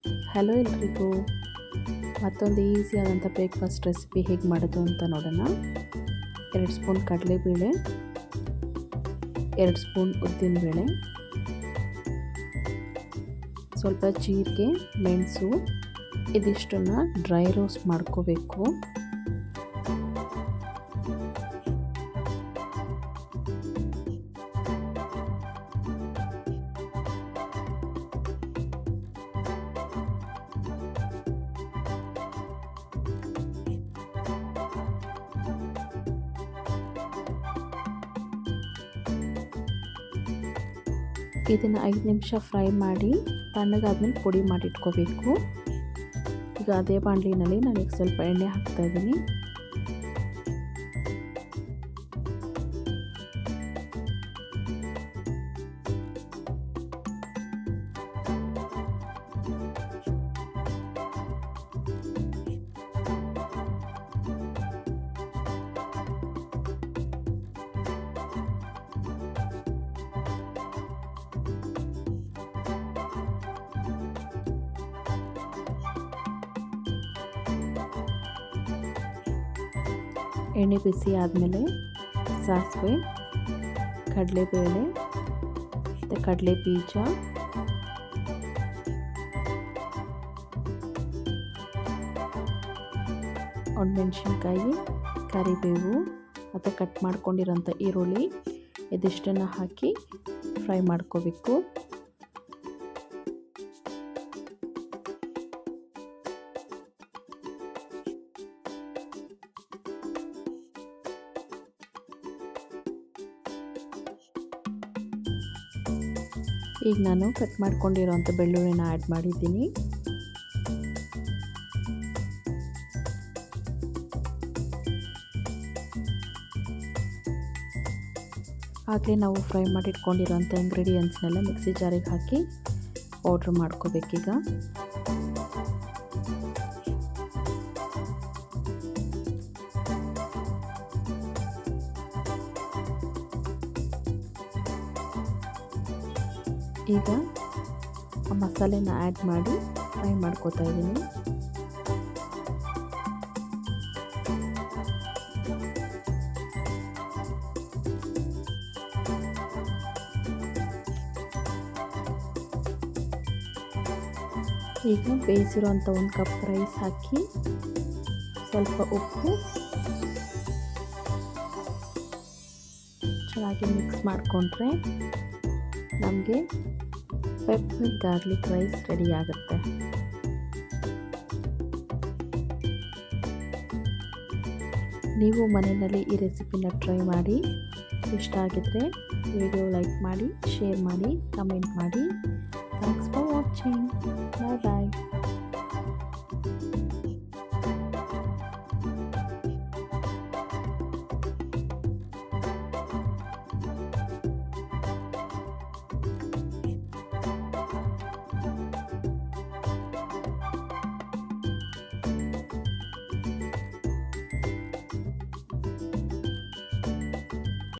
Hello ಎಲ್ರಿಗೂ, ಮತ್ತೊಂದು ಈಸಿಯಾದಂಥ breakfast recipe ಹೇಗೆ ಮಾಡೋದು ಅಂತ ನೋಡೋಣ. 2 ಸ್ಪೂನ್ ಕಡಲೆಬೇಳೆ, 2 ಸ್ಪೂನ್ ಉದ್ದಿನಬೇಳೆ, ಸ್ವಲ್ಪ ಜೀರಿಗೆ, ಮೆಣಸು, ಇದಿಷ್ಟನ್ನು ಡ್ರೈ ರೋಸ್ಟ್ ಮಾಡ್ಕೋಬೇಕು. ಇದನ್ನು 5 ನಿಮಿಷ ಫ್ರೈ ಮಾಡಿ ತಣ್ಣಗಾದ್ಮೇಲೆ ಪುಡಿ ಮಾಡಿಟ್ಕೋಬೇಕು. ಈಗ ಅದೇ ಬಾಣಲಿನಲ್ಲಿ ನಾನೀಗ ಸ್ವಲ್ಪ ಎಣ್ಣೆ ಹಾಕ್ತಾಯಿದ್ದೀನಿ. ಎಣ್ಣೆ ಬಿಸಿ ಆದಮೇಲೆ ಸಾಸಿವೆ, ಕಡಲೆಬೇಳೆ ಮತ್ತು ಕಡಲೆ ಬೀಜ, ಒಣಮೆಣಸಿನ್ಕಾಯಿ, ಕರಿಬೇವು ಮತ್ತು ಕಟ್ ಮಾಡ್ಕೊಂಡಿರೋಂಥ ಈರುಳ್ಳಿ ಇದಿಷ್ಟನ್ನು ಹಾಕಿ ಫ್ರೈ ಮಾಡ್ಕೋಬೇಕು. ಈಗ ನಾನು ಕಟ್ ಮಾಡ್ಕೊಂಡಿರೋಂಥ ಬೆಳ್ಳುಳ್ಳಿನ ಆ್ಯಡ್ ಮಾಡಿದ್ದೀನಿ. ಆಗಲೇ ನಾವು ಫ್ರೈ ಮಾಡಿಟ್ಕೊಂಡಿರೋಂಥ ಇಂಗ್ರೀಡಿಯೆಂಟ್ಸ್ನೆಲ್ಲ ಮಿಕ್ಸಿ ಜಾರಿಗೆ ಹಾಕಿ ಪೌಡ್ರ್ ಮಾಡ್ಕೋಬೇಕೀಗ. ಈಗ ಆ ಮಸಾಲೆನ ಆ್ಯಡ್ ಮಾಡಿ ಫ್ರೈ ಮಾಡ್ಕೋತಾ ಇದ್ದೀನಿ. ಈಗ ಬೇಯಿಸಿರೋಂಥ 1 ಕಪ್ ರೈಸ್ ಹಾಕಿ ಸ್ವಲ್ಪ ಉಪ್ಪು ಚೆನ್ನಾಗಿ ಮಿಕ್ಸ್ ಮಾಡಿಕೊಂಡ್ರೆ ನಮಗೆ ಪೆಪ್ಪರ್ ಗಾರ್ಲಿಕ್ ರೈಸ್ ರೆಡಿ ಆಗುತ್ತೆ. ನೀವು ಮನೆಯಲ್ಲಿ ಈ ರೆಸಿಪಿನ ಟ್ರೈ ಮಾಡಿ. ಇಷ್ಟ ಆಗಿದ್ರೆ ವಿಡಿಯೋ ಲೈಕ್ ಮಾಡಿ, ಶೇರ್ ಮಾಡಿ, ಕಮೆಂಟ್ ಮಾಡಿ. Thanks for watching. Bye bye.